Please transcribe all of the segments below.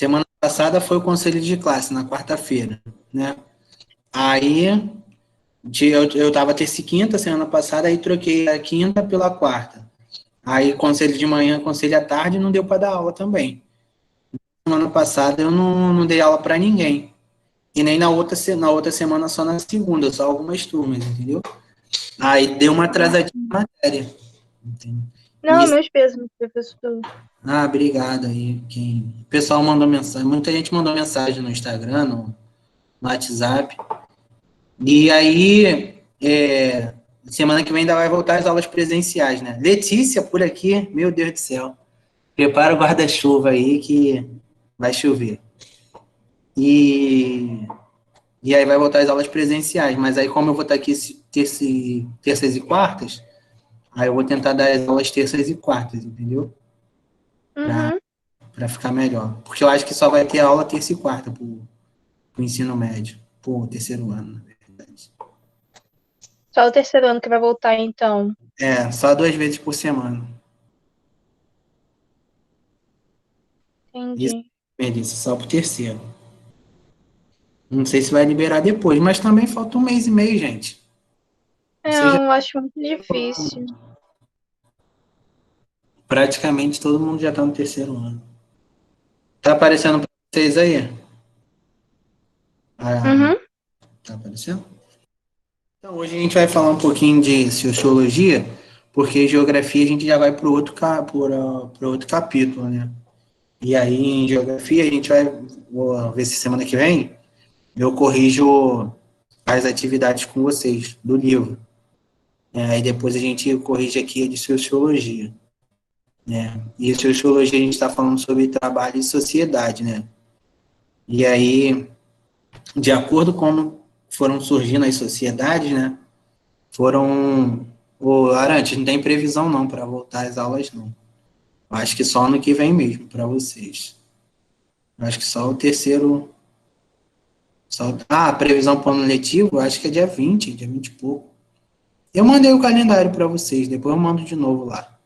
semana passada foi o conselho de classe, na quarta-feira, né? Aí, eu tava terça e quinta, semana passada, aí troquei a quinta pela quarta. Aí, conselho de manhã, conselho à tarde, não deu para dar aula também. Semana passada eu não dei aula para ninguém. E nem na outra semana, só na segunda, só algumas turmas, entendeu? Aí deu uma atrasadinha na matéria. Entendeu? Não, E meus pesos, professor. obrigado aí. O pessoal mandou mensagem, muita gente mandou mensagem no Instagram, no WhatsApp. E aí, semana que vem ainda vai voltar as aulas presenciais, né? Letícia, por aqui, meu Deus do céu. Prepara o guarda-chuva aí que vai chover. E, e aí vai voltar as aulas presenciais, mas aí como eu vou estar aqui terças e quartas, aí eu vou tentar dar as aulas terças e quartas, entendeu? Uhum. Para ficar melhor. Porque eu acho que só vai ter aula terça e quarta pro ensino médio, pro terceiro ano, na verdade. Só o terceiro ano que vai voltar, então. Só 2 vezes por semana. Isso, Entendi. Melissa, só pro terceiro. Não sei se vai liberar depois, mas também falta 1 mês e meio, gente. É, Você já eu acho muito difícil. praticamente todo mundo já tá no terceiro ano. Tá aparecendo para vocês aí? Ah, Uhum. tá aparecendo? Então, hoje a gente vai falar um pouquinho de sociologia, porque geografia a gente já vai para outro capítulo, né? E aí, em geografia, a gente vou ver se semana que vem eu corrijo as atividades com vocês do livro. Aí depois a gente corrige aqui a de sociologia, né? E sociologia a gente está falando sobre trabalho e sociedade, né? E aí, de acordo com como foram surgindo as sociedades, né? Foram. O Arantes, não tem previsão não para voltar às aulas, não. Eu acho que só ano que vem mesmo, para vocês. Eu acho que só o terceiro. A previsão para o ano letivo, eu acho que é dia 20 e pouco. Eu mandei o calendário para vocês, depois eu mando de novo lá.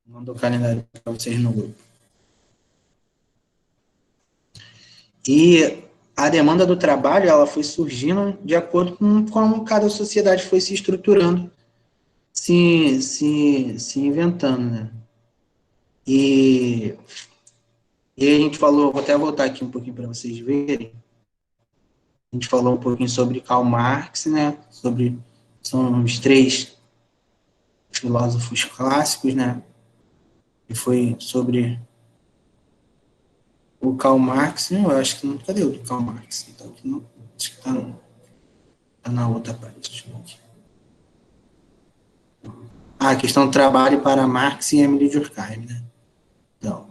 Mando o calendário para vocês no grupo. E a demanda do trabalho, ela foi surgindo de acordo com como cada sociedade foi se estruturando, se inventando, né? E, e a gente falou, vou até voltar aqui um pouquinho para vocês verem. A gente falou um pouquinho sobre Karl Marx, né? São os três filósofos clássicos, né? E foi sobre o Karl Marx, eu acho que não. Cadê o Karl Marx? Então, aqui não, acho que tá na outra parte. Deixa eu ver aqui. A questão do trabalho para Marx e Emile Durkheim, né? Então,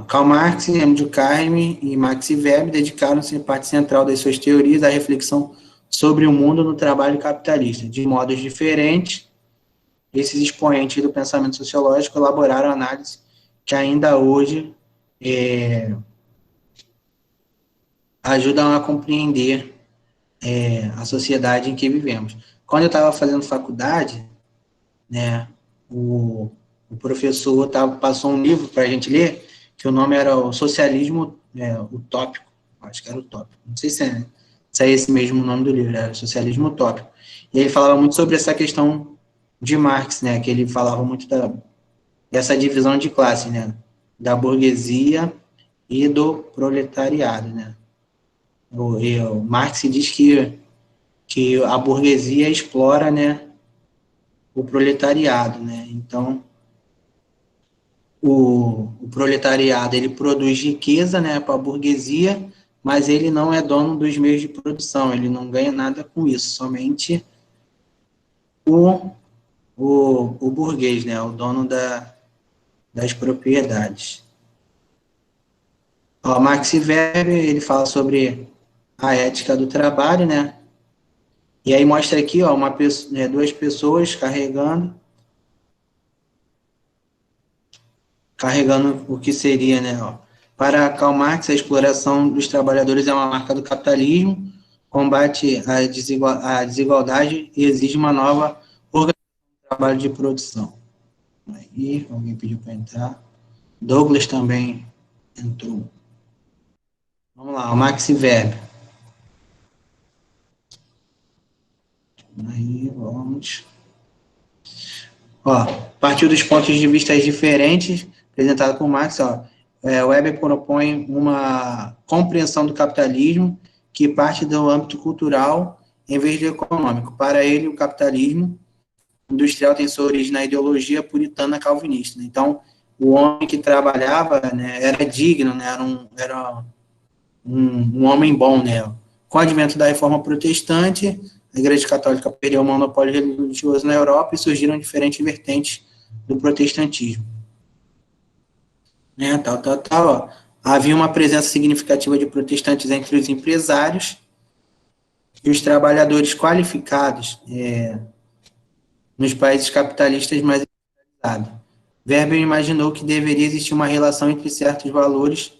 Karl Marx, Emile Durkheim e Max Weber dedicaram-se a parte central das suas teorias à reflexão sobre o mundo no trabalho capitalista. De modos diferentes, esses expoentes do pensamento sociológico elaboraram análises que ainda hoje é, ajudam a compreender a sociedade em que vivemos. Quando eu estava fazendo faculdade, né, o professor passou um livro para a gente ler, que o nome era o Socialismo Utópico, acho que era Utópico, não sei se é esse mesmo o nome do livro, era Socialismo Utópico. E ele falava muito sobre essa questão de Marx, né, que ele falava muito dessa divisão de classe, né, da burguesia e do proletariado, né. O Marx diz que a burguesia explora, né, o proletariado, né? Então, o proletariado ele produz riqueza, né, para a burguesia, mas ele não é dono dos meios de produção, ele não ganha nada com isso, somente o, o burguês, né, o dono das propriedades. Ó, Max Weber, ele fala sobre a ética do trabalho, né, e aí mostra aqui, ó, duas pessoas carregando o que seria, né? Ó. Para Karl Marx, a exploração dos trabalhadores é uma marca do capitalismo, combate a desigualdade e exige uma nova organização do trabalho de produção. Aí, alguém pediu para entrar. Douglas também entrou. Vamos lá, o Max Weber. Aí, vamos. Ó, partiu dos pontos de vista diferentes, apresentado por Marx, ó. Weber propõe uma compreensão do capitalismo que parte do âmbito cultural em vez do econômico. Para ele, o capitalismo industrial tem sua origem na ideologia puritana calvinista. Então, o homem que trabalhava, né, era digno, né, era um homem bom, né? Com o advento da reforma protestante, a Igreja Católica perdeu o monopólio religioso na Europa e surgiram diferentes vertentes do protestantismo. Né? Ó. Havia uma presença significativa de protestantes entre os empresários e os trabalhadores qualificados nos países capitalistas mais industrializados. Weber imaginou que deveria existir uma relação entre certos valores.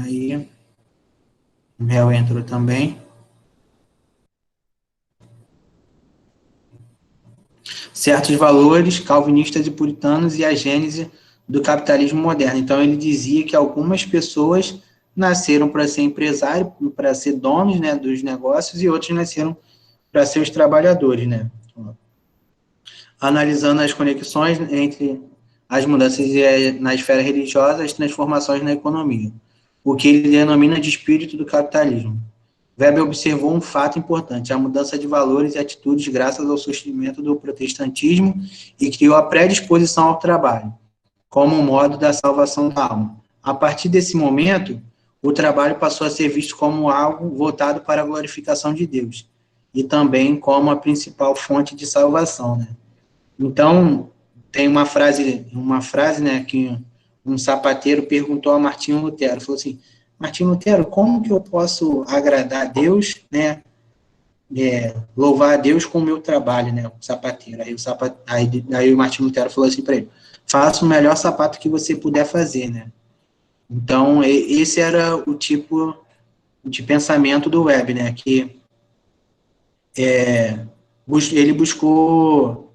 Aí, Mel entrou também. Certos valores calvinistas e puritanos e a gênese do capitalismo moderno. Então, ele dizia que algumas pessoas nasceram para ser empresário, para ser donos, né, dos negócios, e outros nasceram para ser os trabalhadores, né? Analisando as conexões entre as mudanças na esfera religiosa e as transformações na economia, o que ele denomina de espírito do capitalismo. Weber observou um fato importante, a mudança de valores e atitudes graças ao surgimento do protestantismo e criou a predisposição ao trabalho, como um modo da salvação da alma. A partir desse momento, o trabalho passou a ser visto como algo voltado para a glorificação de Deus e também como a principal fonte de salvação, né? Então, tem uma frase, né, que um sapateiro perguntou a Martinho Lutero, falou assim: Martinho Lutero, como que eu posso agradar a Deus, né, louvar a Deus com o meu trabalho, né, o sapateiro. Aí o Martinho Lutero falou assim para ele: faça o melhor sapato que você puder fazer, né. Então, esse era o tipo de pensamento do Weber, né, que ele buscou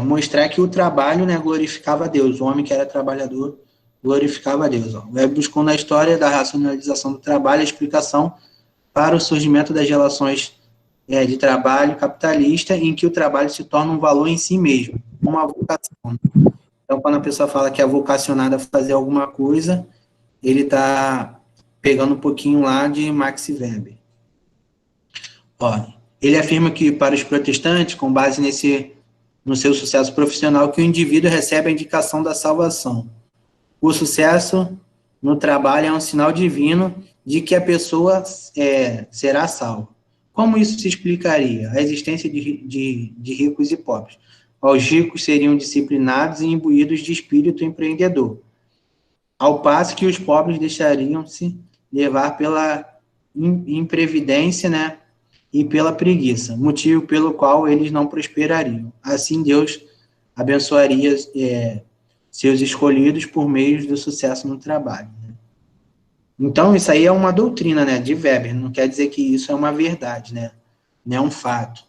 mostrar que o trabalho, né, glorificava a Deus, o homem que era trabalhador glorificava a Deus. Ó. O Weber buscou na história da racionalização do trabalho a explicação para o surgimento das relações de trabalho capitalista, em que o trabalho se torna um valor em si mesmo, uma vocação. Então, quando a pessoa fala que é vocacionada a fazer alguma coisa, ele está pegando um pouquinho lá de Max Weber. Ó, ele afirma que, para os protestantes, com base no seu sucesso profissional, que o indivíduo recebe a indicação da salvação. O sucesso no trabalho é um sinal divino de que a pessoa será salva. Como isso se explicaria? A existência de ricos e pobres. Os ricos seriam disciplinados e imbuídos de espírito empreendedor, ao passo que os pobres deixariam-se levar pela imprevidência, né, e pela preguiça, motivo pelo qual eles não prosperariam. Assim, Deus abençoaria seus escolhidos por meio do sucesso no trabalho. Né? Então, isso aí é uma doutrina, né, de Weber, não quer dizer que isso é uma verdade, né, não é um fato.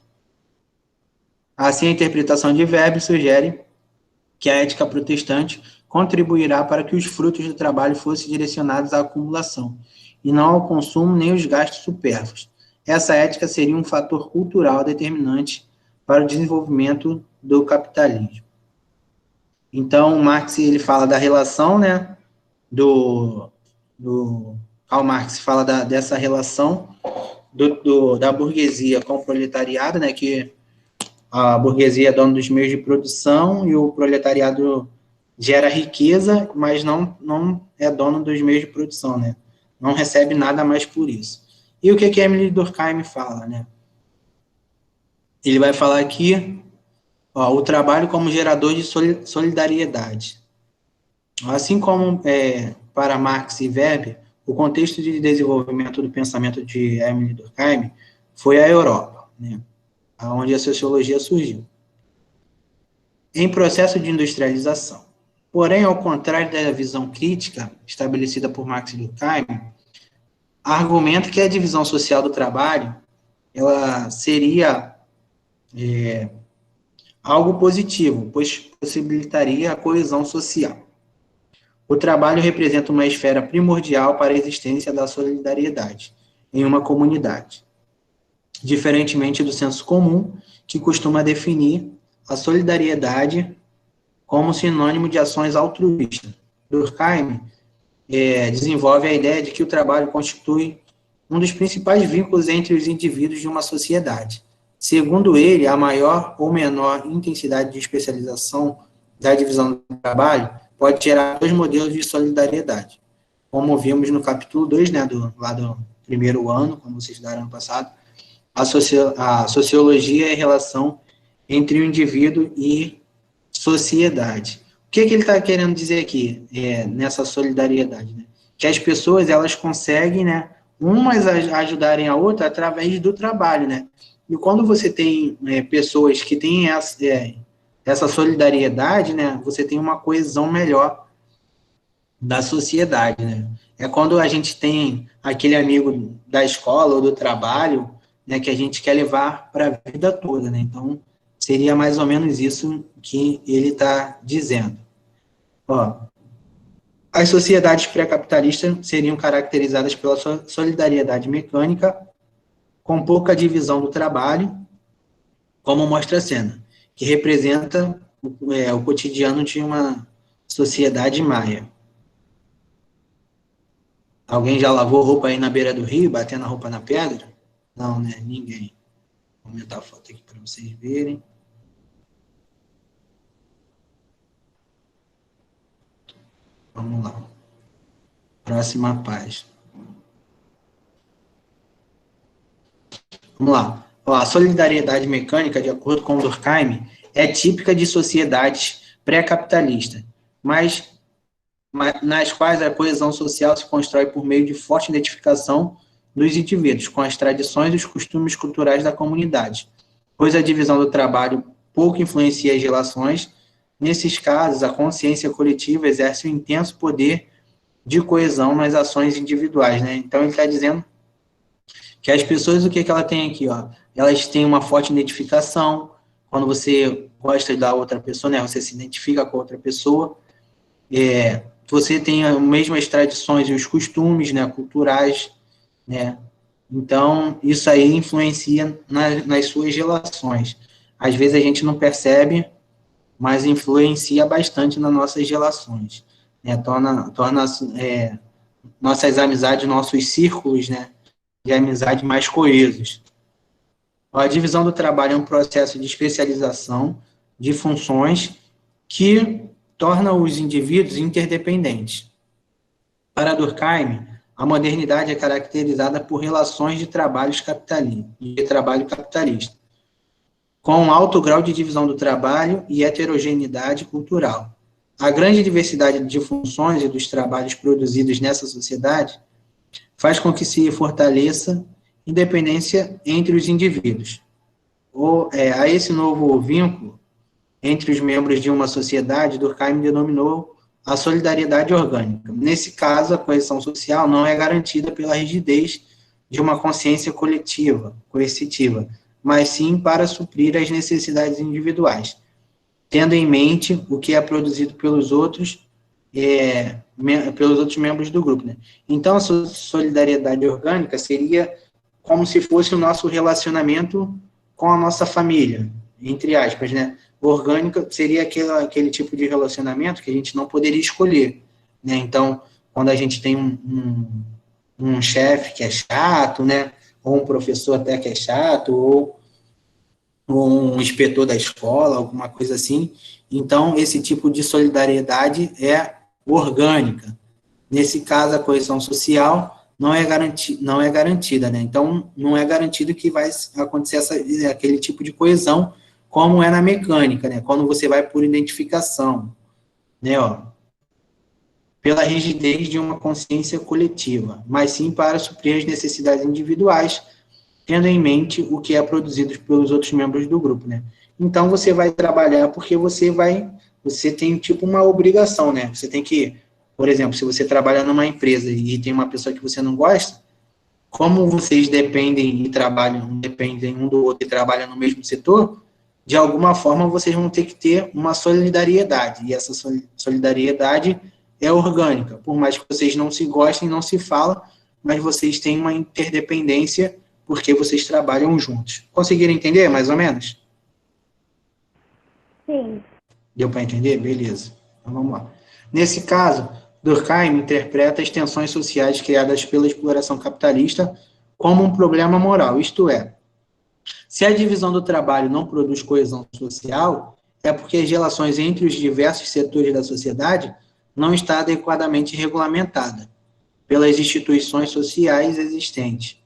Assim, a interpretação de Weber sugere que a ética protestante contribuirá para que os frutos do trabalho fossem direcionados à acumulação, e não ao consumo nem aos gastos supérfluos. Essa ética seria um fator cultural determinante para o desenvolvimento do capitalismo. Então, Marx ele fala da relação, né, Karl Marx fala dessa relação da burguesia com o proletariado, né, que a burguesia é dona dos meios de produção e o proletariado gera riqueza, mas não é dono dos meios de produção, né, não recebe nada mais por isso. E o que Emile Durkheim fala, né? Ele vai falar aqui, o trabalho como gerador de solidariedade. Assim como para Marx e Weber, o contexto de desenvolvimento do pensamento de Emile Durkheim foi a Europa, né? Onde a sociologia surgiu. Em processo de industrialização. Porém, ao contrário da visão crítica estabelecida por Marx e Durkheim, argumenta que a divisão social do trabalho ela seria algo positivo, pois possibilitaria a coesão social. O trabalho representa uma esfera primordial para a existência da solidariedade em uma comunidade, diferentemente do senso comum, que costuma definir a solidariedade como sinônimo de ações altruístas. Durkheim desenvolve a ideia de que o trabalho constitui um dos principais vínculos entre os indivíduos de uma sociedade. Segundo ele, a maior ou menor intensidade de especialização da divisão do trabalho pode gerar dois modelos de solidariedade. Como vimos no capítulo 2, né, lá do primeiro ano, como vocês estudaram ano passado, a sociologia é a relação entre o indivíduo e sociedade. O que ele está querendo dizer aqui, nessa solidariedade? Né? Que as pessoas, elas conseguem, né, umas ajudarem a outra através do trabalho, né? E quando você tem pessoas que têm essa solidariedade, né, você tem uma coesão melhor da sociedade, né? É quando a gente tem aquele amigo da escola ou do trabalho, né, que a gente quer levar para a vida toda, né? Então, seria mais ou menos isso que ele está dizendo. Ó, as sociedades pré-capitalistas seriam caracterizadas pela solidariedade mecânica, com pouca divisão do trabalho, como mostra a cena, que representa o cotidiano de uma sociedade maia. Alguém já lavou roupa aí na beira do rio, batendo a roupa na pedra? Não, né? Ninguém. Vou aumentar a foto aqui para vocês verem. Vamos lá. Próxima página. Vamos lá. Ó, a solidariedade mecânica, de acordo com Durkheim, é típica de sociedades pré-capitalistas, mas nas quais a coesão social se constrói por meio de forte identificação dos indivíduos com as tradições e os costumes culturais da comunidade, pois a divisão do trabalho pouco influencia as relações. Nesses casos, a consciência coletiva exerce um intenso poder de coesão nas ações individuais, né? Então, ele está dizendo que as pessoas, o que ela tem aqui, ó? Elas têm uma forte identificação. Quando você gosta da outra pessoa, né? Você se identifica com a outra pessoa. Você tem as mesmas tradições e os costumes, né? Culturais, né? Então, isso aí influencia nas suas relações. Às vezes a gente não percebe, mas influencia bastante nas nossas relações. Né? Torna nossas amizades, nossos círculos, né, de amizade mais coesos. A divisão do trabalho é um processo de especialização de funções que torna os indivíduos interdependentes. Para Durkheim, a modernidade é caracterizada por relações de trabalho capitalista, com alto grau de divisão do trabalho e heterogeneidade cultural. A grande diversidade de funções e dos trabalhos produzidos nessa sociedade faz com que se fortaleça independência entre os indivíduos. A esse novo vínculo entre os membros de uma sociedade, Durkheim denominou a solidariedade orgânica. Nesse caso, a coesão social não é garantida pela rigidez de uma consciência coletiva, coercitiva, mas sim para suprir as necessidades individuais, tendo em mente o que é produzido pelos outros membros do grupo. Né? Então, a solidariedade orgânica seria como se fosse o nosso relacionamento com a nossa família, entre aspas, né? Orgânica seria aquele tipo de relacionamento que a gente não poderia escolher, né? Então, quando a gente tem um chefe que é chato, né? Ou um professor até que é chato, ou um inspetor da escola, alguma coisa assim. Então, esse tipo de solidariedade é orgânica. Nesse caso, a coesão social não é garantida, né? Então, não é garantido que vai acontecer aquele tipo de coesão, como é na mecânica, né? Quando você vai por identificação, né? Ó, pela rigidez de uma consciência coletiva, mas sim para suprir as necessidades individuais, tendo em mente o que é produzido pelos outros membros do grupo, né? Então, você vai trabalhar porque você tem tipo uma obrigação, né? Você tem que, por exemplo, se você trabalha numa empresa e tem uma pessoa que você não gosta, como vocês dependem um do outro e trabalham no mesmo setor, de alguma forma vocês vão ter que ter uma solidariedade, e essa solidariedade é orgânica, por mais que vocês não se gostem, não se falam, mas vocês têm uma interdependência porque vocês trabalham juntos. Conseguiram entender, mais ou menos? Sim. Deu para entender? Beleza. Então vamos lá. Nesse caso, Durkheim interpreta as tensões sociais criadas pela exploração capitalista como um problema moral, isto é, se a divisão do trabalho não produz coesão social, é porque as relações entre os diversos setores da sociedade não está adequadamente regulamentada pelas instituições sociais existentes,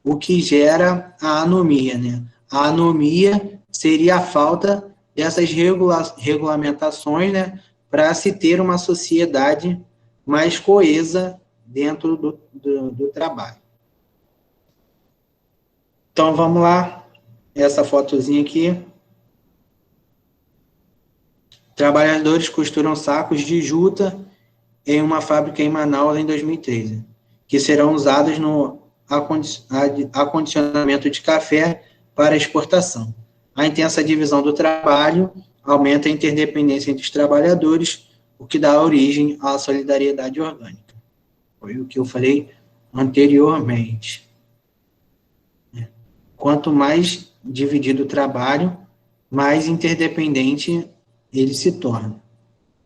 o que gera a anomia, né? A anomia seria a falta dessas regulamentações, né, para se ter uma sociedade mais coesa dentro do trabalho. Então, vamos lá. Essa fotozinha aqui. Trabalhadores costuram sacos de juta em uma fábrica em Manaus em 2013, que serão usados no acondicionamento de café para exportação. A intensa divisão do trabalho aumenta a interdependência entre os trabalhadores, o que dá origem à solidariedade orgânica. Foi o que eu falei anteriormente. Quanto mais dividido o trabalho, mais interdependente ele se torna.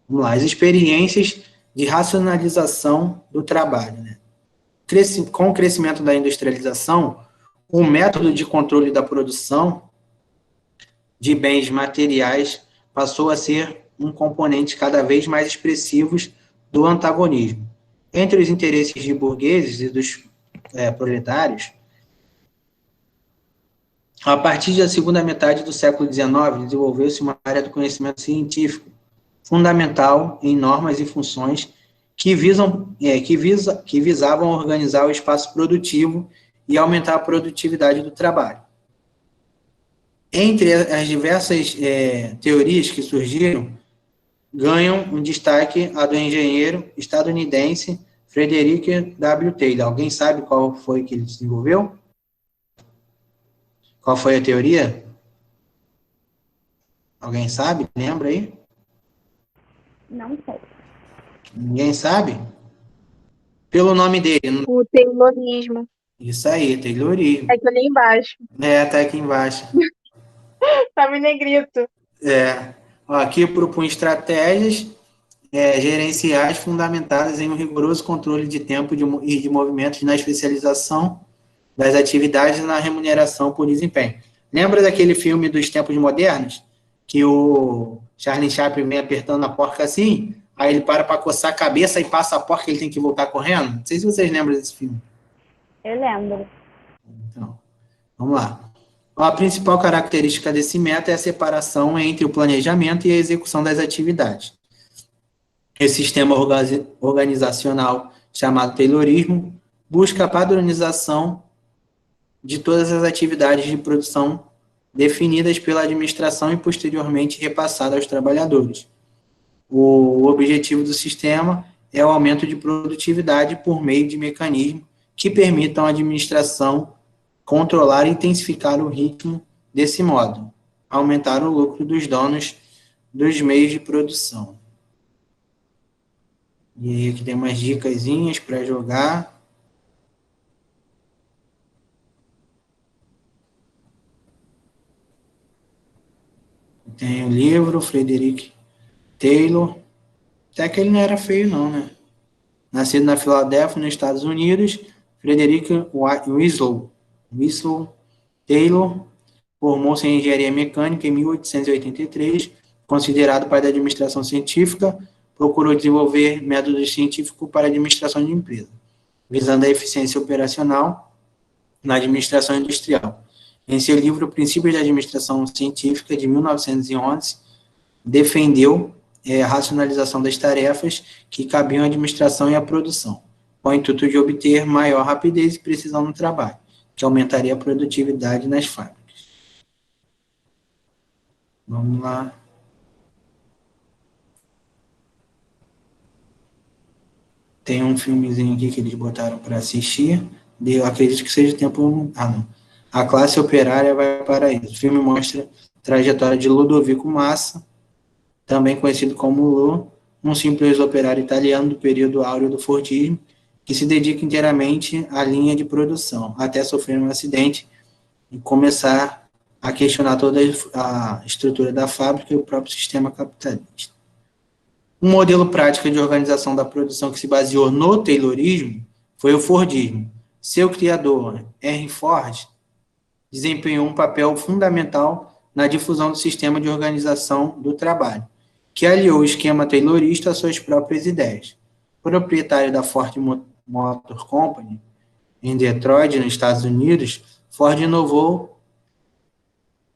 Vamos lá, as experiências de racionalização do trabalho, né? Com o crescimento da industrialização, o método de controle da produção de bens materiais passou a ser um componente cada vez mais expressivo do antagonismo entre os interesses de burgueses e dos proletários. A partir da segunda metade do século XIX, desenvolveu-se uma área do conhecimento científico fundamental em normas e funções que visavam organizar o espaço produtivo e aumentar a produtividade do trabalho. Entre as diversas teorias que surgiram, ganham um destaque a do engenheiro estadunidense Frederick W. Taylor. Alguém sabe qual foi que ele desenvolveu? Qual foi a teoria? Alguém sabe? Lembra aí? Não sei. Ninguém sabe? Pelo nome dele. O Taylorismo. Isso aí, Taylorismo. É que ali embaixo. Tá aqui embaixo. Tava em negrito. Aqui propunha estratégias gerenciais fundamentadas em um rigoroso controle de tempo e de movimentos na especialização das atividades e na remuneração por desempenho. Lembra daquele filme dos tempos modernos? Que o Charlie Chaplin vem apertando a porca assim, aí ele para coçar a cabeça e passa a porca e ele tem que voltar correndo? Não sei se vocês lembram desse filme. Eu lembro. Então, vamos lá. A principal característica desse método é a separação entre o planejamento e a execução das atividades. Esse sistema organizacional chamado Taylorismo busca a padronização de todas as atividades de produção definidas pela administração e posteriormente repassadas aos trabalhadores. O objetivo do sistema é o aumento de produtividade por meio de mecanismos que permitam à administração controlar e intensificar o ritmo desse modo, aumentar o lucro dos donos dos meios de produção. E aí aqui tem umas dicasinhas para jogar. Tem o livro, Frederick Taylor. Até que ele não era feio, não, né? Nascido na Filadélfia, nos Estados Unidos, Frederick Winslow Taylor formou-se em engenharia mecânica em 1883, considerado pai da administração científica, procurou desenvolver métodos científicos para a administração de empresa, visando a eficiência operacional na administração industrial. Em seu livro Princípios da Administração Científica, de 1911, defendeu a racionalização das tarefas que cabiam à administração e à produção, com o intuito de obter maior rapidez e precisão no trabalho, que aumentaria a produtividade nas fábricas. Vamos lá. Tem um filmezinho aqui que eles botaram para assistir. Eu acredito que seja tempo... não. A classe operária vai para isso. O filme mostra trajetória de Ludovico Massa, também conhecido como Lu, um simples operário italiano do período áureo do Fordismo, que se dedica inteiramente à linha de produção, até sofrer um acidente e começar a questionar toda a estrutura da fábrica e o próprio sistema capitalista. Um modelo prático de organização da produção que se baseou no Taylorismo foi o Fordismo. Seu criador, Henry Ford, desempenhou um papel fundamental na difusão do sistema de organização do trabalho, que aliou o esquema taylorista às suas próprias ideias. Proprietário da Ford Motor Company, em Detroit, nos Estados Unidos, Ford inovou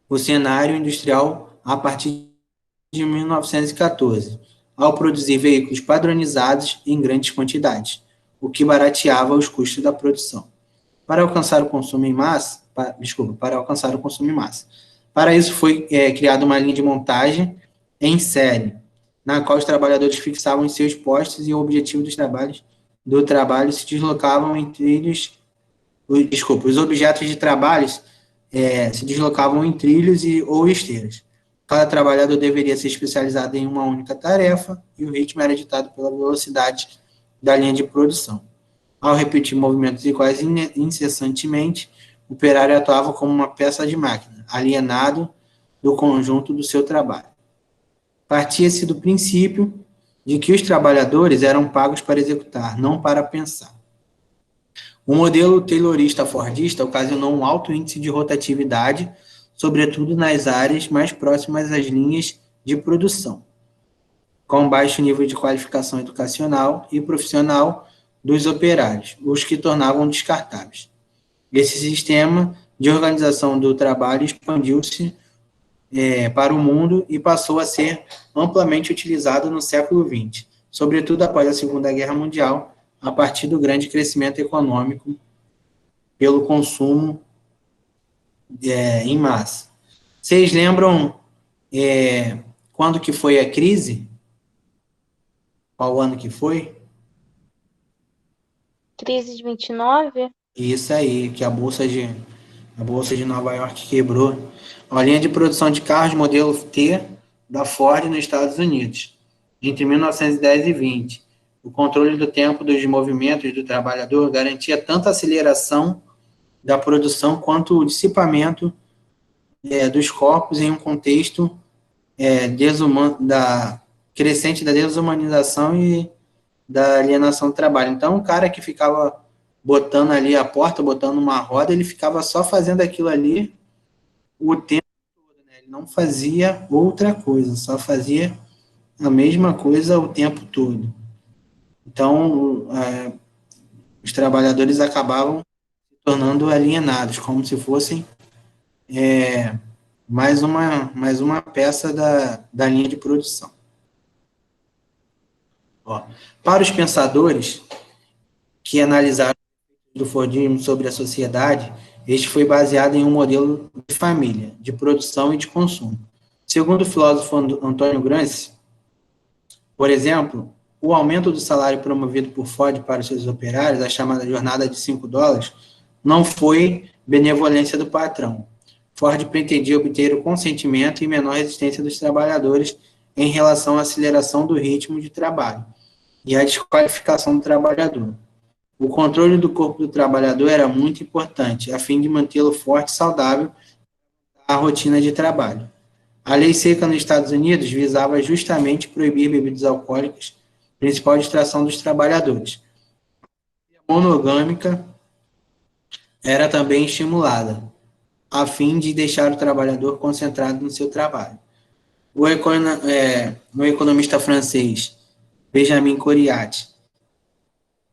o cenário industrial a partir de 1914, ao produzir veículos padronizados em grandes quantidades, o que barateava os custos da produção. Para alcançar o consumo em massa, para alcançar o consumo em massa. Para isso foi criada uma linha de montagem em série, na qual os trabalhadores fixavam em seus postos e o objetivo do trabalho se deslocavam em trilhos, os objetos de trabalho se deslocavam em trilhos ou esteiras. Cada trabalhador deveria ser especializado em uma única tarefa e o ritmo era ditado pela velocidade da linha de produção. Ao repetir movimentos iguais incessantemente, o operário atuava como uma peça de máquina, alienado do conjunto do seu trabalho. Partia-se do princípio de que os trabalhadores eram pagos para executar, não para pensar. O modelo taylorista-fordista ocasionou um alto índice de rotatividade, sobretudo nas áreas mais próximas às linhas de produção, com baixo nível de qualificação educacional e profissional dos operários, os que tornavam descartáveis. Esse sistema de organização do trabalho expandiu-se para o mundo e passou a ser amplamente utilizado no século XX, sobretudo após a Segunda Guerra Mundial, a partir do grande crescimento econômico pelo consumo em massa. Vocês lembram quando que foi a crise? Qual ano que foi? Crise de 29? Isso aí, que a Bolsa de Nova York quebrou. A linha de produção de carros modelo T da Ford nos Estados Unidos, entre 1910 e 20. O controle do tempo dos movimentos do trabalhador garantia tanto a aceleração da produção quanto o dissipamento dos corpos em um contexto crescente da desumanização e da alienação do trabalho. Então, o cara que ficava botando ali a porta, botando uma roda, ele ficava só fazendo aquilo ali o tempo todo, né? Ele não fazia outra coisa, só fazia a mesma coisa o tempo todo. Então, os trabalhadores acabavam se tornando alienados, como se fossem mais uma peça da linha de produção. Ó, para os pensadores que analisaram do Fordismo sobre a sociedade, este foi baseado em um modelo de família, de produção e de consumo. Segundo o filósofo Antônio Gramsci, por exemplo, o aumento do salário promovido por Ford para os seus operários, a chamada jornada de $5, não foi benevolência do patrão. Ford pretendia obter o consentimento e menor resistência dos trabalhadores em relação à aceleração do ritmo de trabalho e à desqualificação do trabalhador. O controle do corpo do trabalhador era muito importante, a fim de mantê-lo forte e saudável à rotina de trabalho. A lei seca nos Estados Unidos visava justamente proibir bebidas alcoólicas, principal distração dos trabalhadores. A monogâmica era também estimulada, a fim de deixar o trabalhador concentrado no seu trabalho. O economista francês Benjamin Coriat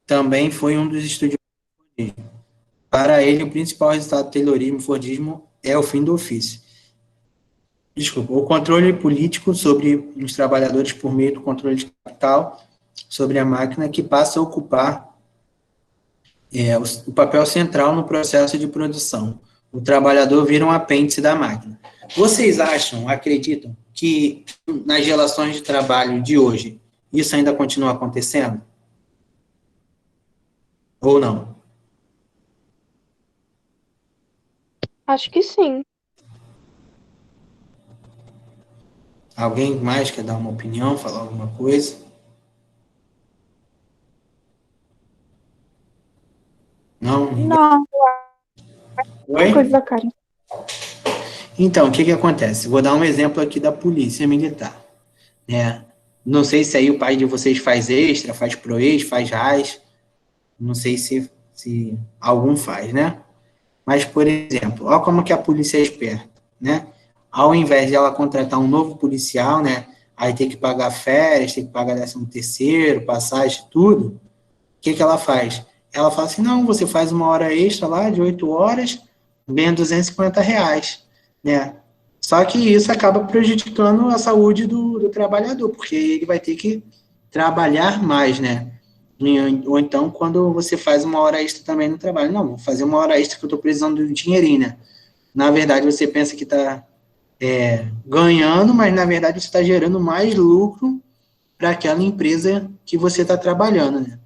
também foi um dos estudiosos do Fordismo. Para ele, o principal resultado do Taylorismo e Fordismo é o fim do ofício. O controle político sobre os trabalhadores por meio do controle de capital sobre a máquina, que passa a ocupar o papel central no processo de produção. O trabalhador vira um apêndice da máquina. Vocês acreditam que nas relações de trabalho de hoje isso ainda continua acontecendo? Ou não? Acho que sim. Alguém mais quer dar uma opinião, falar alguma coisa? Não? Ninguém? Não, Oi? coisa da Karen. Então, o que que acontece? Vou dar um exemplo aqui da polícia militar, né? Não sei se aí o pai de vocês faz extra, faz proex, faz RAS, não sei se algum faz, né? Mas, por exemplo, olha como que a polícia é esperta, né? Ao invés de ela contratar um novo policial, né? Aí tem que pagar férias, tem que pagar 13º, passagem, tudo. O que que ela faz? Ela fala assim, não, você faz uma hora extra lá, de 8 horas, ganha R$ 250, né? Só que isso acaba prejudicando a saúde do trabalhador, porque ele vai ter que trabalhar mais, né? Ou então, quando você faz uma hora extra também no trabalho. Não, vou fazer uma hora extra que eu estou precisando de um dinheirinho, né? Na verdade, você pensa que está ganhando, mas na verdade você está gerando mais lucro para aquela empresa que você está trabalhando, né?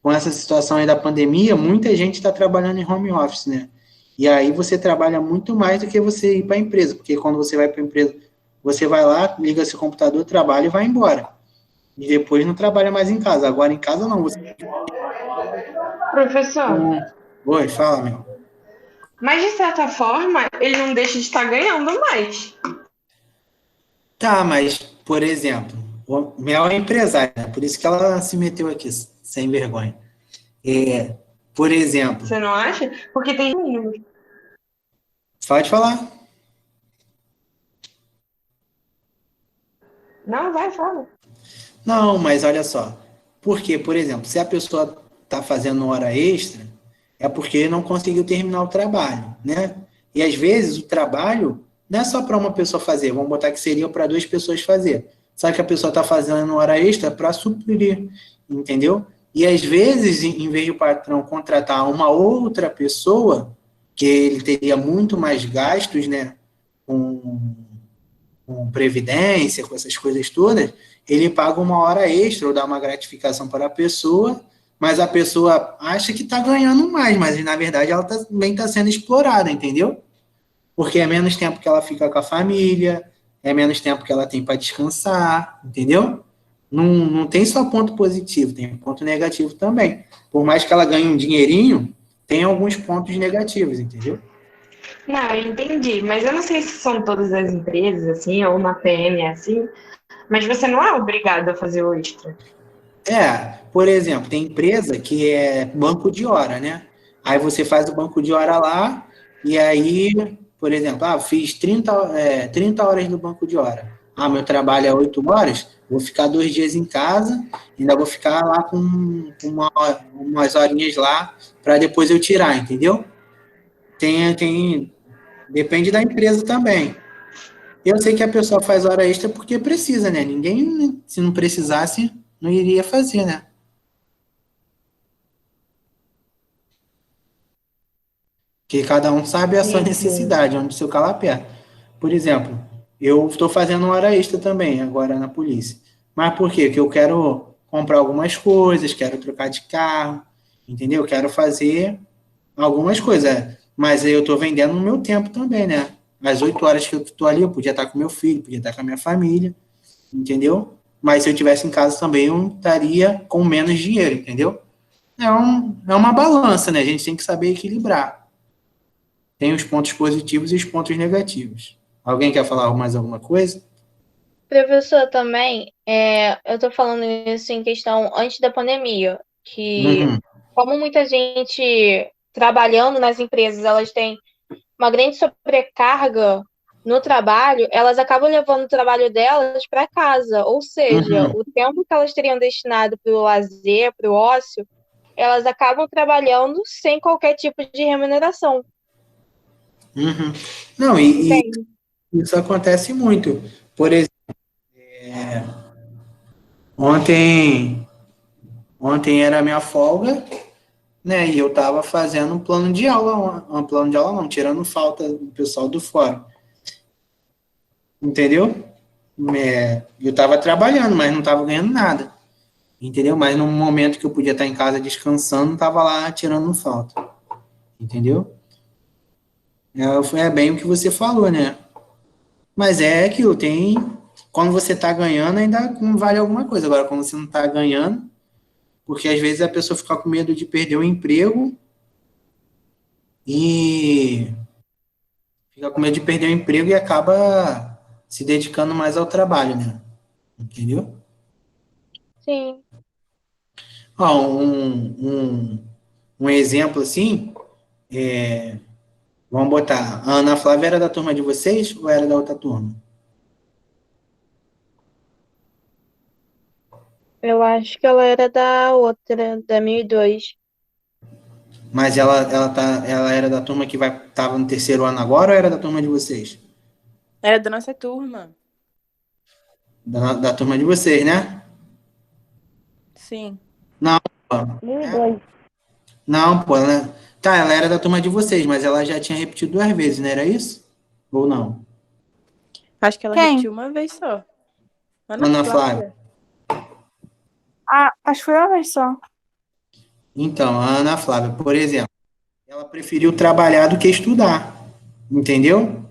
Com essa situação aí da pandemia, muita gente está trabalhando em home office, né? E aí você trabalha muito mais do que você ir para a empresa, porque quando você vai para a empresa, você vai lá, liga seu computador, trabalha e vai embora. E depois não trabalha mais em casa. Agora em casa não, você... Professor, Oi, fala, meu. mas de certa forma, ele não deixa de estar ganhando mais. Tá, mas, por exemplo, o Mel é empresária, né? Por isso que ela se meteu aqui, sem vergonha. É, por exemplo, Você não acha? Porque tem. pode falar. Não, vai, fala. Não, mas olha só. Porque, por exemplo, se a pessoa está fazendo hora extra, é porque não conseguiu terminar o trabalho, né? E às vezes o trabalho não é só para uma pessoa fazer, vamos botar que seria para duas pessoas fazer. Só que a pessoa está fazendo hora extra para suprir, entendeu? E às vezes, em vez de o patrão contratar uma outra pessoa, que ele teria muito mais gastos, né? Com previdência, com essas coisas todas, ele paga uma hora extra ou dá uma gratificação para a pessoa, mas a pessoa acha que está ganhando mais, mas na verdade ela também está sendo explorada, entendeu? Porque é menos tempo que ela fica com a família, é menos tempo que ela tem para descansar, entendeu? Não tem só ponto positivo, tem ponto negativo também. Por mais que ela ganhe um dinheirinho, tem alguns pontos negativos, entendeu? Não, eu entendi, mas eu não sei se são todas as empresas assim, ou na PM é assim, mas você não é obrigado a fazer o extra. Por exemplo, tem empresa que é banco de hora, né? Aí você faz o banco de hora lá, e aí, por exemplo, fiz 30 horas no banco de hora. Meu trabalho é 8 horas, vou ficar 2 dias em casa, ainda vou ficar lá com umas horinhas lá, para depois eu tirar, entendeu? Depende da empresa também. Eu sei que a pessoa faz hora extra porque precisa, né? Ninguém, se não precisasse, não iria fazer, né? Que cada um sabe a sua Sim, sim. necessidade, onde o seu calo aperta. Por exemplo, eu estou fazendo uma hora extra também, agora na polícia. Mas por quê? Porque eu quero comprar algumas coisas, quero trocar de carro, entendeu? Quero fazer algumas coisas. Mas eu estou vendendo no meu tempo também, né? As 8 horas que eu estou ali, eu podia estar com meu filho, podia estar com a minha família, entendeu? Mas se eu estivesse em casa também, eu estaria com menos dinheiro, entendeu? É uma balança, né? A gente tem que saber equilibrar. Tem os pontos positivos e os pontos negativos. Alguém quer falar mais alguma coisa? Professor, também, eu tô falando isso em questão antes da pandemia, que Uhum, como muita gente trabalhando nas empresas, elas têm uma grande sobrecarga no trabalho, elas acabam levando o trabalho delas para casa, ou seja, uhum, o tempo que elas teriam destinado para o lazer, para o ócio, elas acabam trabalhando sem qualquer tipo de remuneração, uhum. Não, e entende? isso acontece muito. Por exemplo, ontem, ontem era a minha folga, né? E eu estava fazendo um plano de aula, um plano de aula não, tirando falta do pessoal do fórum, entendeu? Eu estava trabalhando, mas não estava ganhando nada, entendeu? Mas no momento que eu podia estar em casa descansando, estava lá tirando falta, entendeu? É bem o que você falou, né? Mas é aquilo, tem. quando você está ganhando, ainda vale alguma coisa. Agora, quando você não está ganhando, porque às vezes a pessoa fica com medo de perder o emprego e fica com medo de perder o emprego e acaba se dedicando mais ao trabalho, né? Entendeu? Sim. Ó, um exemplo assim, vamos botar, a Ana Flávia era da turma de vocês ou era da outra turma? Eu acho que ela era da outra, da 1002. Mas ela era da turma que tava no terceiro ano agora ou era da turma de vocês? Era da nossa turma. Da turma de vocês, né? Sim. Não, 1002. não, pô, tá, ela era da turma de vocês, mas ela já tinha repetido 2 vezes, não era isso? Ou não? Acho que ela Quem? repetiu uma vez só. Ana Flávia. Ah, acho que foi uma vez só. Então, a Ana Flávia, por exemplo, ela preferiu trabalhar do que estudar, entendeu?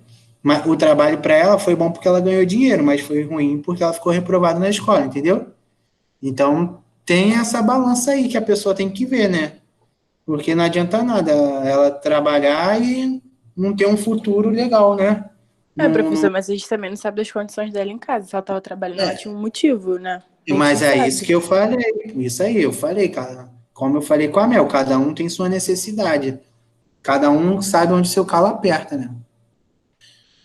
Mas o trabalho para ela foi bom porque ela ganhou dinheiro, mas foi ruim porque ela ficou reprovada na escola, entendeu? Então, tem essa balança aí que a pessoa tem que ver, né? Porque não adianta nada ela trabalhar e não ter um futuro legal, né? É, Não, professor, mas a gente também não sabe das condições dela em casa. Se ela tava trabalhando, ela é, tinha um motivo, né? A gente mas não é sabe. isso que eu falei. Isso aí, eu falei, cara. Como eu falei com a Mel, cada um tem sua necessidade. Cada um sabe onde seu calo aperta, né?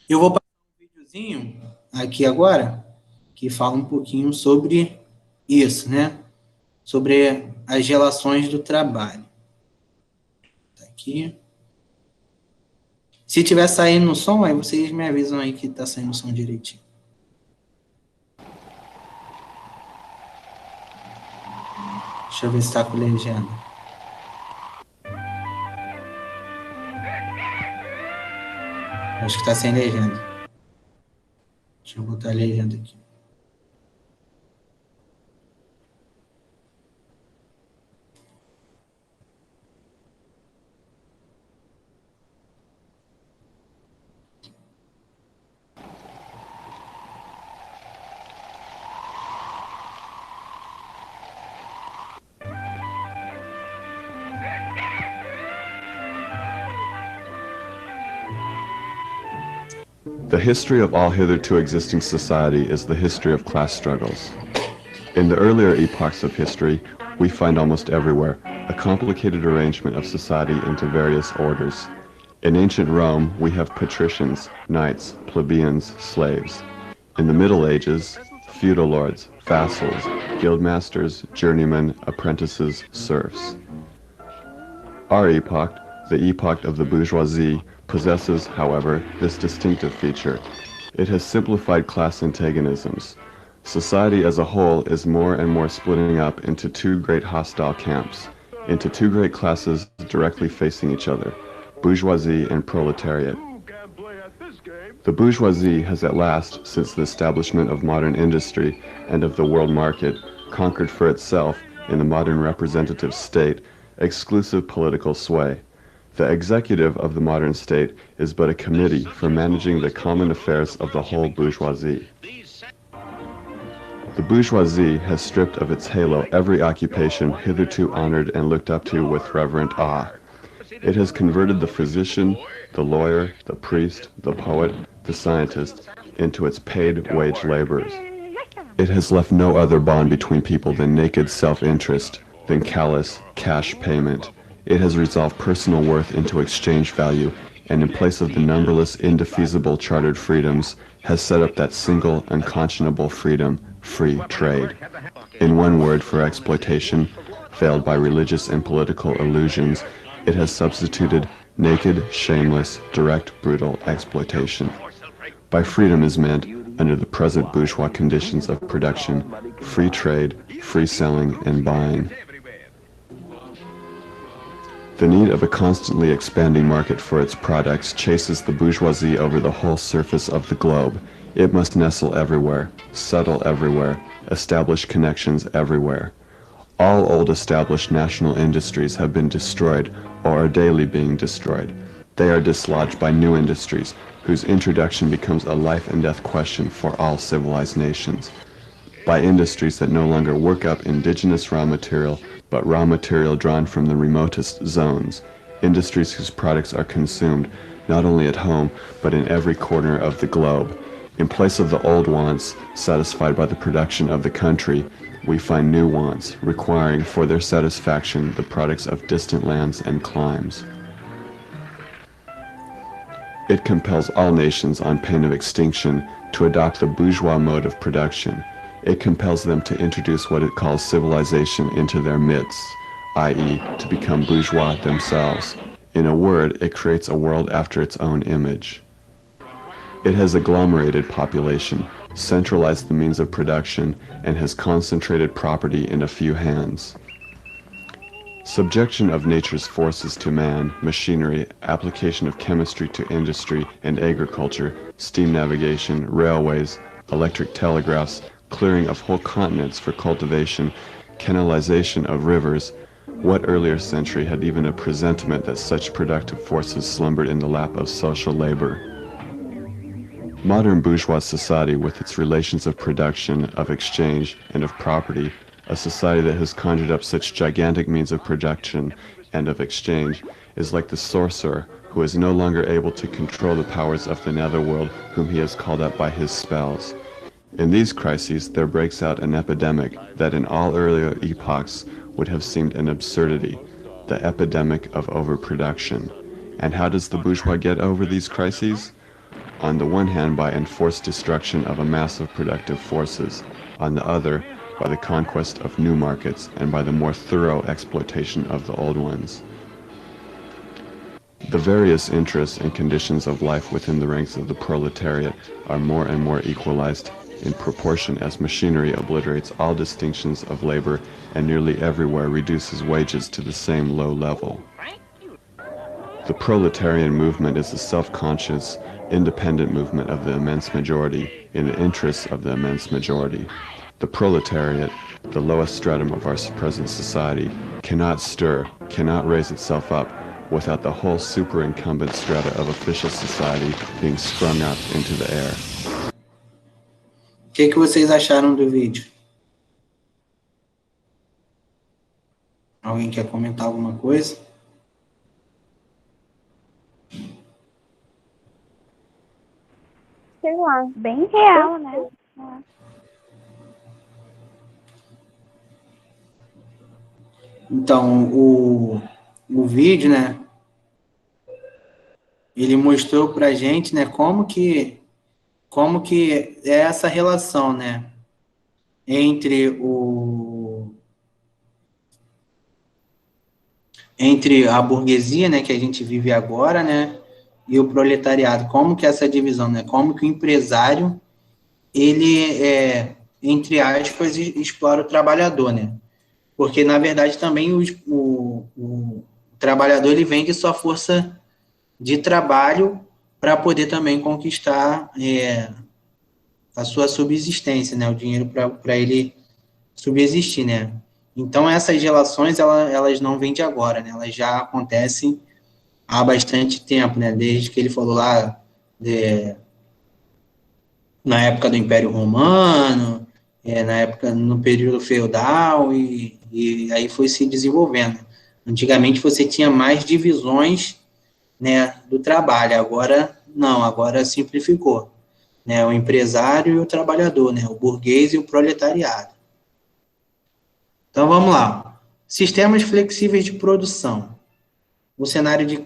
Eu vou passar um videozinho aqui agora que fala um pouquinho sobre isso, né? Sobre as relações do trabalho. Tá aqui. Se tiver saindo no som, aí vocês me avisam aí que tá saindo o som direitinho. Deixa eu ver se tá com legenda. Acho que tá sem legenda. Deixa eu botar a legenda aqui. The history of all hitherto existing society is the history of class struggles. In the earlier epochs of history, we find almost everywhere a complicated arrangement of society into various orders. In ancient Rome, we have patricians, knights, plebeians, slaves. In the Middle Ages, feudal lords, vassals, guildmasters, journeymen, apprentices, serfs. Our epoch, the epoch of the bourgeoisie, possesses, however, this distinctive feature. It has simplified class antagonisms. Society as a whole is more and more splitting up into two great hostile camps, into two great classes directly facing each other, bourgeoisie and proletariat. The bourgeoisie has at last, since the establishment of modern industry and of the world market, conquered for itself, in the modern representative state, exclusive political sway. The executive of the modern state is but a committee for managing the common affairs of the whole bourgeoisie. The bourgeoisie has stripped of its halo every occupation hitherto honored and looked up to with reverent awe. It has converted the physician, the lawyer, the priest, the poet, the scientist into its paid wage laborers. It has left no other bond between people than naked self-interest, than callous cash payment. It has resolved personal worth into exchange value, and in place of the numberless indefeasible chartered freedoms, has set up that single unconscionable freedom, free trade. In one word for exploitation, veiled by religious and political illusions, it has substituted naked, shameless, direct, brutal exploitation. By freedom is meant, under the present bourgeois conditions of production, free trade, free selling and buying. The need of a constantly expanding market for its products chases the bourgeoisie over the whole surface of the globe. It must nestle everywhere, settle everywhere, establish connections everywhere. All old established national industries have been destroyed or are daily being destroyed. They are dislodged by new industries, whose introduction becomes a life and death question for all civilized nations. By industries that no longer work up indigenous raw material, but raw material drawn from the remotest zones. Industries whose products are consumed not only at home, but in every corner of the globe. In place of the old wants satisfied by the production of the country, we find new wants, requiring for their satisfaction the products of distant lands and climes. It compels all nations on pain of extinction to adopt the bourgeois mode of production. It compels them to introduce what it calls civilization into their midst, i.e., to become bourgeois themselves. In a word, it creates a world after its own image. It has agglomerated population, centralized the means of production, and has concentrated property in a few hands. Subjection of nature's forces to man, machinery, application of chemistry to industry and agriculture, steam navigation, railways, electric telegraphs, clearing of whole continents for cultivation, canalization of rivers. What earlier century had even a presentiment that such productive forces slumbered in the lap of social labor? Modern bourgeois society, with its relations of production, of exchange, and of property, a society that has conjured up such gigantic means of production and of exchange, is like the sorcerer who is no longer able to control the powers of the netherworld whom he has called up by his spells. In these crises there breaks out an epidemic that in all earlier epochs would have seemed an absurdity, the epidemic of overproduction. And how does the bourgeois get over these crises? On the one hand, by enforced destruction of a mass of productive forces, on the other, by the conquest of new markets and by the more thorough exploitation of the old ones. The various interests and conditions of life within the ranks of the proletariat are more and more equalized in proportion as machinery obliterates all distinctions of labor and nearly everywhere reduces wages to the same low level. The proletarian movement is a self-conscious, independent movement of the immense majority in the interests of the immense majority. The proletariat, the lowest stratum of our present society, cannot stir, cannot raise itself up without the whole superincumbent strata of official society being sprung up into the air. O que vocês acharam do vídeo? Alguém quer comentar alguma coisa? Sei lá, bem real, né? Então, o vídeo, né, ele mostrou pra gente, né, como que é essa relação, né, entre a burguesia, né, que a gente vive agora, né, e o proletariado, como que é essa divisão, né, como que o empresário, ele, entre aspas, explora o trabalhador, né, porque, na verdade, também o trabalhador, ele vende sua força de trabalho para poder também conquistar a sua subsistência, né, o dinheiro para ele subsistir, né. Então, essas relações, elas não vêm de agora, né, elas já acontecem há bastante tempo, né, desde que ele falou lá, na época do Império Romano, no período feudal, e aí foi se desenvolvendo. Antigamente você tinha mais divisões, né, do trabalho, agora não, agora simplificou, né, o empresário e o trabalhador, né, o burguês e o proletariado. Então vamos lá, sistemas flexíveis de produção. O cenário de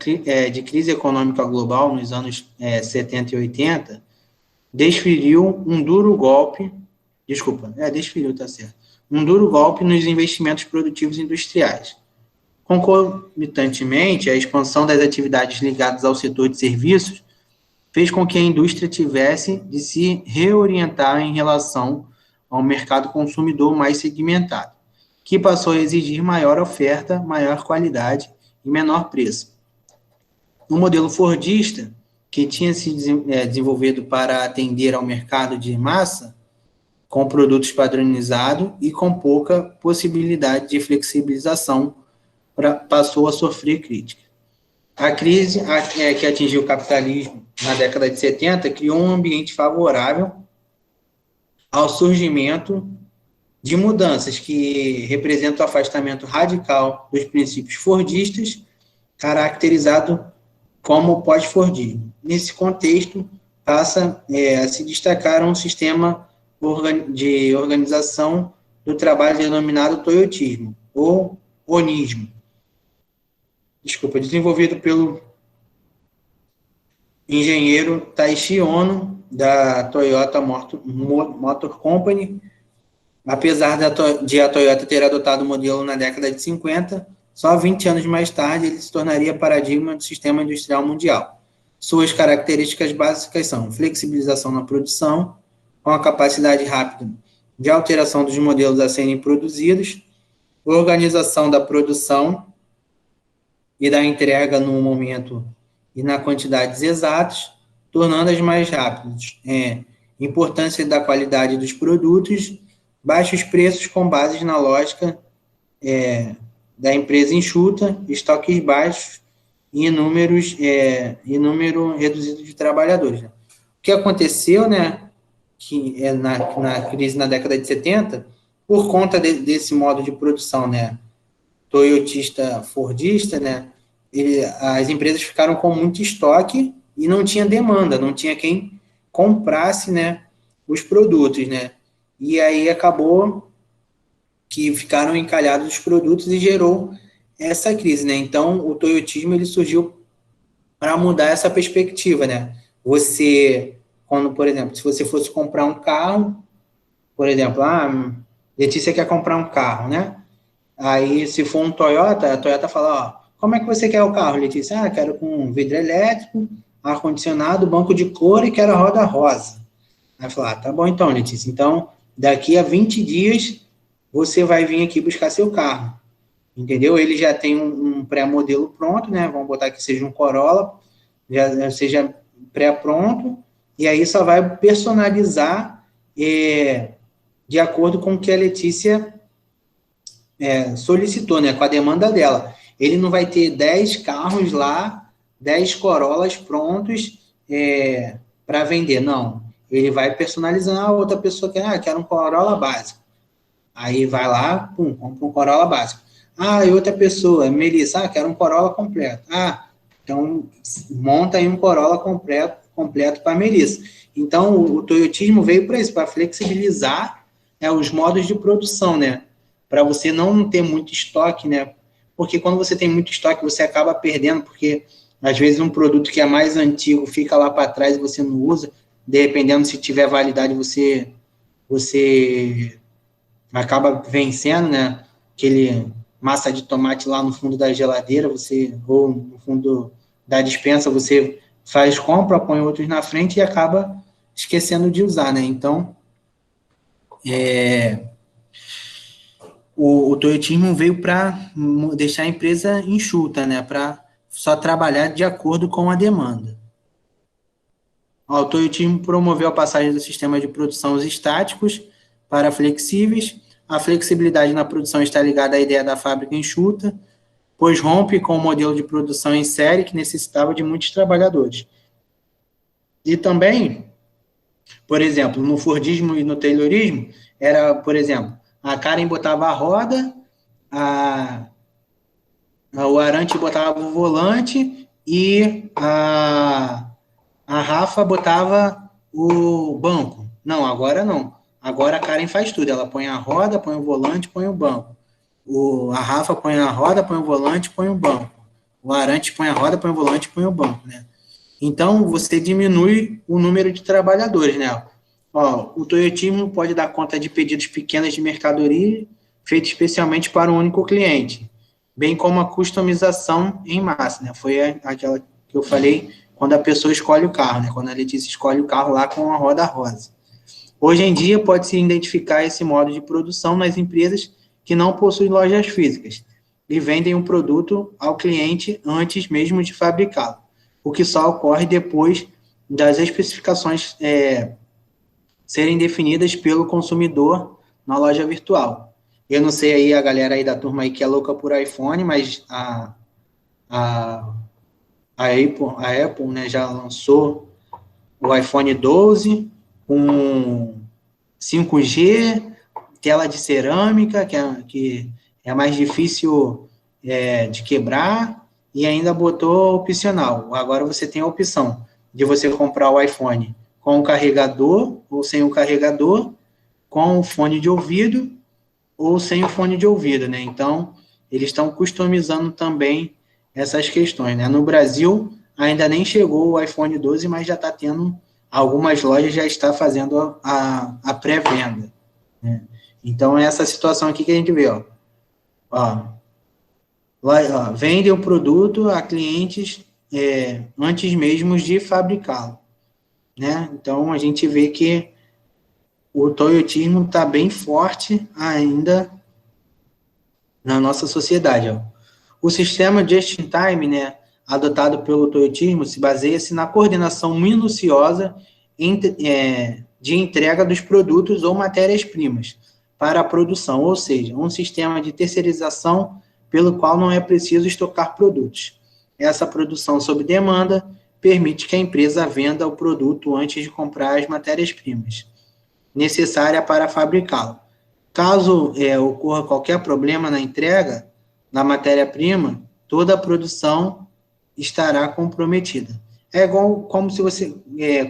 crise econômica global nos anos 70 e 80 desferiu um duro golpe, um duro golpe nos investimentos produtivos industriais. Concomitantemente, a expansão das atividades ligadas ao setor de serviços fez com que a indústria tivesse de se reorientar em relação ao mercado consumidor mais segmentado, que passou a exigir maior oferta, maior qualidade e menor preço. O modelo fordista, que tinha se desenvolvido para atender ao mercado de massa, com produtos padronizados e com pouca possibilidade de flexibilização, passou a sofrer crítica. A crise que atingiu o capitalismo na década de 70 criou um ambiente favorável ao surgimento de mudanças que representam o afastamento radical dos princípios fordistas, caracterizado como pós-fordismo. Nesse contexto, passa a se destacar um sistema de organização do trabalho denominado toyotismo, ou onismo. Desenvolvido pelo engenheiro Taishi Ono, da Toyota Motor Company. Apesar de a Toyota ter adotado o modelo na década de 50, só 20 anos mais tarde ele se tornaria paradigma do sistema industrial mundial. Suas características básicas são flexibilização na produção, com a capacidade rápida de alteração dos modelos a serem produzidos, organização da produção e da entrega no momento e na quantidades exatas, tornando-as mais rápidas. Importância da qualidade dos produtos, baixos preços com base na lógica da empresa enxuta, estoques baixos e número reduzido de trabalhadores. O que aconteceu, que na crise na década de 70, por conta desse modo de produção, toyotista, fordista, as empresas ficaram com muito estoque e não tinha demanda, não tinha quem comprasse, os produtos, E aí acabou que ficaram encalhados os produtos e gerou essa crise, Então, o toyotismo, ele surgiu para mudar essa perspectiva, Você, quando, por exemplo, se você fosse comprar um carro, por exemplo, Letícia quer comprar um carro, Aí, se for um Toyota, a Toyota fala, como é que você quer o carro, Letícia? Quero com vidro elétrico, ar-condicionado, banco de couro e quero a roda rosa. Aí fala, tá bom então, Letícia. Então, daqui a 20 dias, você vai vir aqui buscar seu carro. Entendeu? Ele já tem um pré-modelo pronto, Vamos botar que seja um Corolla, já seja pré-pronto, e aí só vai personalizar de acordo com o que a Letícia solicitou, com a demanda dela. Ele não vai ter 10 carros lá, 10 Corollas prontos para vender, não. Ele vai personalizar, a outra pessoa quer um Corolla básico. Aí vai lá, compra um Corolla básico. E outra pessoa, Melissa, quer um Corolla completo. Então monta aí um Corolla completo para a Melissa. Então, o toyotismo veio para isso, para flexibilizar os modos de produção, para você não ter muito estoque, Porque quando você tem muito estoque, você acaba perdendo, porque às vezes um produto que é mais antigo fica lá para trás e você não usa, dependendo se tiver validade, você acaba vencendo, Aquele massa de tomate lá no fundo da geladeira, ou no fundo da despensa, você compra, põe outros na frente e acaba esquecendo de usar, Então, o toyotismo veio para deixar a empresa enxuta, para só trabalhar de acordo com a demanda. O toyotismo promoveu a passagem do sistema de produção estáticos para flexíveis. A flexibilidade na produção está ligada à ideia da fábrica enxuta, pois rompe com o modelo de produção em série que necessitava de muitos trabalhadores. E também, por exemplo, no Fordismo e no Taylorismo, era, por exemplo, a Karen botava a roda, o Arante botava o volante e a Rafa botava o banco. Não, agora não. Agora a Karen faz tudo. Ela põe a roda, põe o volante, põe o banco. A Rafa põe a roda, põe o volante, põe o banco. O Arante põe a roda, põe o volante, põe o banco, Então, você diminui o número de trabalhadores, o toyotismo pode dar conta de pedidos pequenos de mercadoria, feitos especialmente para um único cliente, bem como a customização em massa, Foi aquela que eu falei, quando a pessoa escolhe o carro, Quando a Letícia escolhe o carro lá com a roda rosa. Hoje em dia, pode-se identificar esse modo de produção nas empresas que não possuem lojas físicas e vendem um produto ao cliente antes mesmo de fabricá-lo, o que só ocorre depois das especificações serem definidas pelo consumidor na loja virtual. Eu não sei aí a galera aí da turma aí que é louca por iPhone, mas a Apple, né, já lançou o iPhone 12 com 5G, tela de cerâmica, que é mais difícil de quebrar, e ainda botou opcional. Agora você tem a opção de você comprar o iPhone com o carregador ou sem o carregador, com o fone de ouvido ou sem o fone de ouvido, né? Então, eles estão customizando também essas questões, né? No Brasil, ainda nem chegou o iPhone 12, mas já está tendo, algumas lojas já está fazendo a pré-venda, né? Então, é essa situação aqui que a gente vê, vendem o produto a clientes antes mesmo de fabricá-lo, né? Então, a gente vê que o toyotismo está bem forte ainda na nossa sociedade. O sistema just-in-time, né, adotado pelo toyotismo, se baseia-se na coordenação minuciosa de entrega dos produtos ou matérias-primas para a produção, ou seja, um sistema de terceirização pelo qual não é preciso estocar produtos. Essa produção sob demanda permite que a empresa venda o produto antes de comprar as matérias-primas necessária para fabricá-lo. Caso ocorra qualquer problema na entrega da matéria-prima, toda a produção estará comprometida. É igual como se você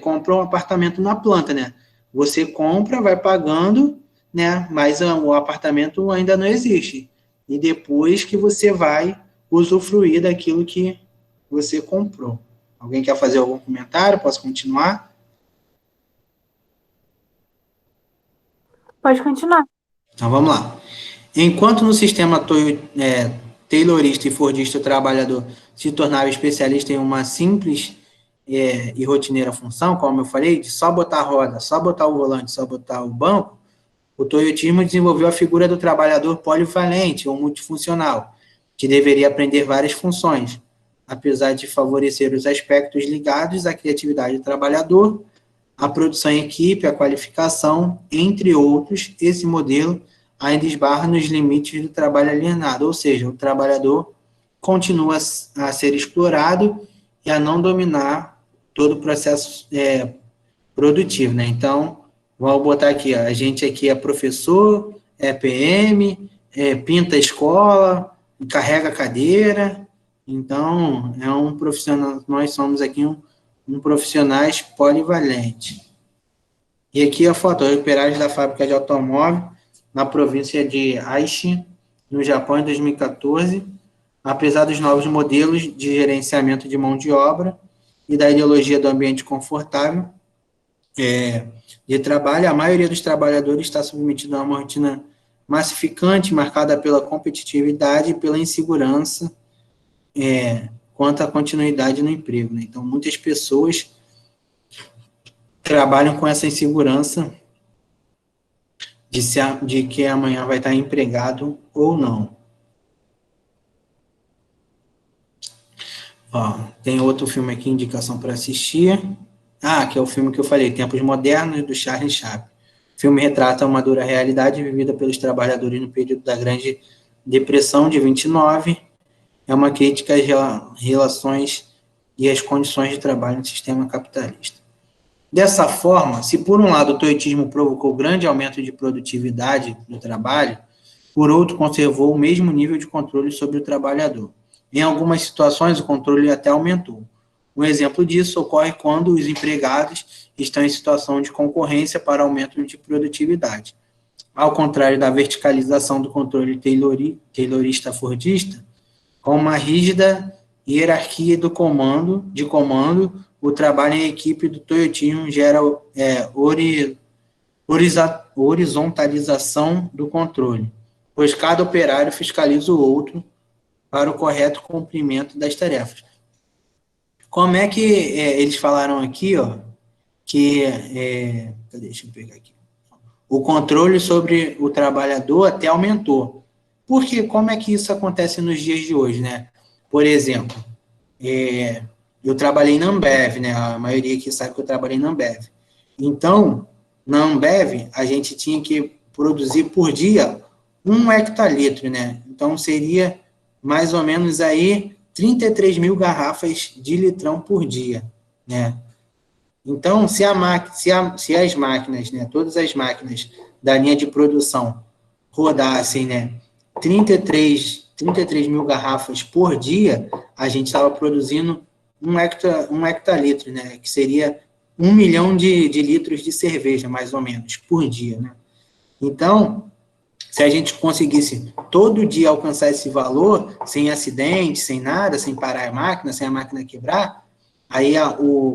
comprou um apartamento na planta, né? Você compra, vai pagando, né? Mas o apartamento ainda não existe. E depois que você vai usufruir daquilo que você comprou. Alguém quer fazer algum comentário? Posso continuar? Pode continuar. Então, vamos lá. Enquanto no sistema taylorista e fordista o trabalhador se tornava especialista em uma simples e rotineira função, como eu falei, de só botar a roda, só botar o volante, só botar o banco, o toyotismo desenvolveu a figura do trabalhador polivalente ou multifuncional, que deveria aprender várias funções, apesar de favorecer os aspectos ligados à criatividade do trabalhador, a produção em equipe, a qualificação, entre outros. Esse modelo ainda esbarra nos limites do trabalho alienado, ou seja, o trabalhador continua a ser explorado e a não dominar todo o processo produtivo, né? Então, vamos botar aqui, a gente aqui é professor, é PM, pinta a escola, carrega a cadeira, então, é um profissional, nós somos aqui um profissionais polivalente. E aqui a foto, operários da fábrica de automóvel na província de Aichi, no Japão, em 2014. Apesar dos novos modelos de gerenciamento de mão de obra e da ideologia do ambiente confortável de trabalho, a maioria dos trabalhadores está submetida a uma rotina massificante, marcada pela competitividade e pela insegurança quanto à continuidade no emprego, né? Então, muitas pessoas trabalham com essa insegurança de que amanhã vai estar empregado ou não. Tem outro filme aqui, indicação para assistir. Que é o filme que eu falei, Tempos Modernos, do Charlie Chaplin. O filme retrata uma dura realidade vivida pelos trabalhadores no período da Grande Depressão de 29. É uma crítica às relações e às condições de trabalho no sistema capitalista. Dessa forma, se por um lado o toyotismo provocou grande aumento de produtividade do trabalho, por outro conservou o mesmo nível de controle sobre o trabalhador. Em algumas situações, o controle até aumentou. Um exemplo disso ocorre quando os empregados estão em situação de concorrência para aumento de produtividade. Ao contrário da verticalização do controle taylorista-fordista, com uma rígida hierarquia de comando, o trabalho em equipe do toyotismo gera horizontalização do controle, pois cada operário fiscaliza o outro para o correto cumprimento das tarefas. Como é que eles falaram aqui, deixa eu pegar aqui. O controle sobre o trabalhador até aumentou. Porque como é que isso acontece nos dias de hoje, né? Por exemplo, eu trabalhei na Ambev, né? A maioria aqui sabe que eu trabalhei na Ambev. Então, na Ambev, a gente tinha que produzir por dia 1 hectolitro, né? Então, seria mais ou menos aí 33 mil garrafas de litrão por dia, né? Então, se as máquinas, né, todas as máquinas da linha de produção rodassem, né, 33 mil garrafas por dia, a gente estava produzindo um hectolitro, né, que seria 1 milhão de litros de cerveja, mais ou menos, por dia, né? Então, se a gente conseguisse todo dia alcançar esse valor, sem acidente, sem nada, sem parar a máquina, sem a máquina quebrar, aí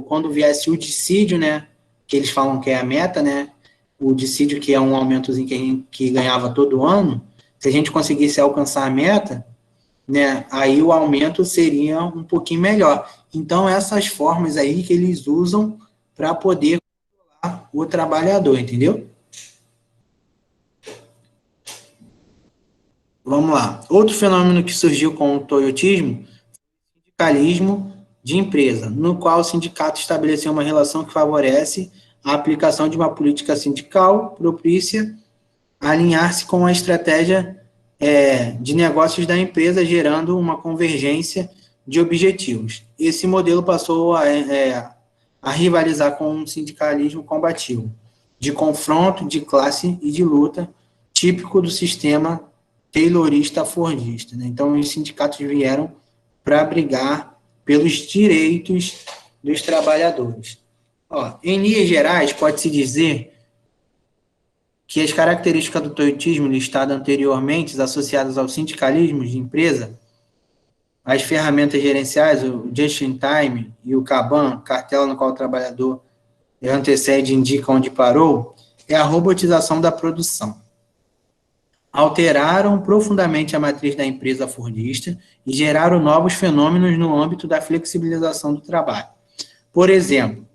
quando viesse o dissídio, né, que eles falam que é a meta, né, o dissídio que é um aumentozinho que ganhava todo ano, se a gente conseguisse alcançar a meta, né, aí o aumento seria um pouquinho melhor. Então, essas formas aí que eles usam para poder controlar o trabalhador, entendeu? Vamos lá. Outro fenômeno que surgiu com o toyotismo, sindicalismo de empresa, no qual o sindicato estabeleceu uma relação que favorece a aplicação de uma política sindical propícia a alinhar-se com a estratégia de negócios da empresa, gerando uma convergência de objetivos. Esse modelo passou a rivalizar com um sindicalismo combativo, de confronto, de classe e de luta, típico do sistema taylorista-fordista, né? Então, os sindicatos vieram para brigar pelos direitos dos trabalhadores. Em linhas gerais, pode-se dizer que as características do toyotismo listado anteriormente, associadas ao sindicalismo de empresa, as ferramentas gerenciais, o just-in-time e o Kanban, cartela no qual o trabalhador antecede e indica onde parou, é a robotização da produção. Alteraram profundamente a matriz da empresa fordista e geraram novos fenômenos no âmbito da flexibilização do trabalho. Por exemplo,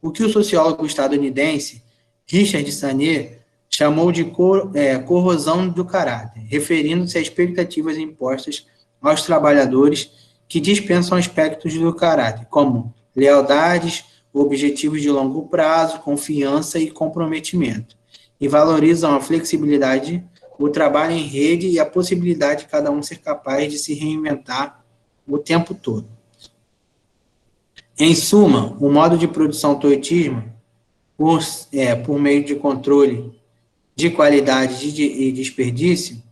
o que o sociólogo estadunidense Richard Sané chamou de corrosão do caráter, referindo-se a expectativas impostas aos trabalhadores que dispensam aspectos do caráter, como lealdades, objetivos de longo prazo, confiança e comprometimento, e valorizam a flexibilidade, o trabalho em rede e a possibilidade de cada um ser capaz de se reinventar o tempo todo. Em suma, o modo de produção toyotismo, por meio de controle de qualidade e desperdício,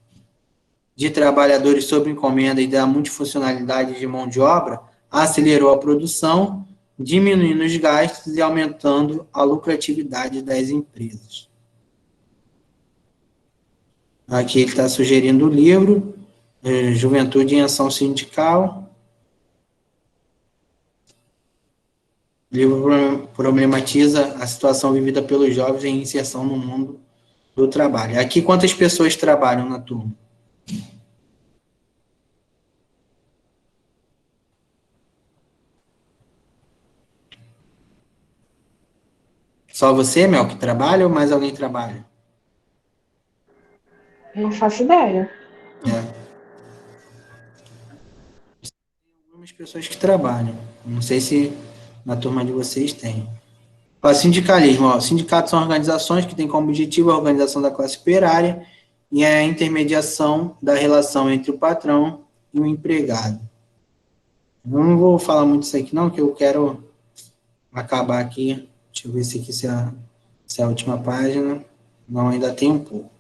de trabalhadores sob encomenda e da multifuncionalidade de mão de obra, acelerou a produção, diminuindo os gastos e aumentando a lucratividade das empresas. Aqui ele está sugerindo o livro, Juventude em Ação Sindical. O livro problematiza a situação vivida pelos jovens em inserção no mundo do trabalho. Aqui, quantas pessoas trabalham na turma? Só você, Mel, que trabalha ou mais alguém trabalha? Não faço ideia. Algumas pessoas que trabalham. Não sei se na turma de vocês tem. Sindicalismo. Sindicatos são organizações que têm como objetivo a organização da classe operária e a intermediação da relação entre o patrão e o empregado. Eu não vou falar muito isso aqui não, que eu quero acabar aqui. Deixa eu ver se é a última página. Não, ainda tem um pouco.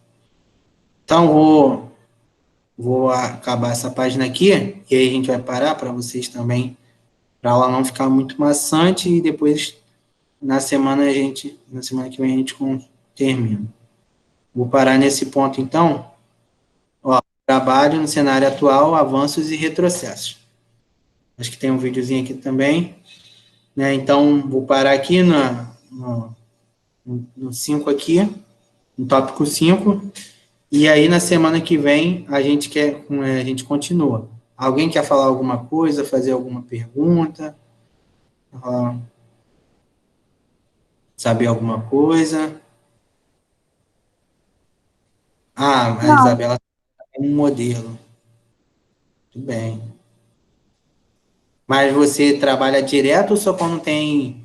Então, vou acabar essa página aqui, e aí a gente vai parar para vocês também, para ela não ficar muito maçante, e depois, na semana que vem, a gente termina. Vou parar nesse ponto, então. Trabalho no cenário atual, avanços e retrocessos. Acho que tem um videozinho aqui também. Né? Então, vou parar aqui no 5 aqui, no tópico 5, e aí na semana que vem a gente continua. Alguém quer falar alguma coisa, fazer alguma pergunta? Saber alguma coisa? A Isabela tem um modelo. Tudo bem. Mas você trabalha direto ou só quando tem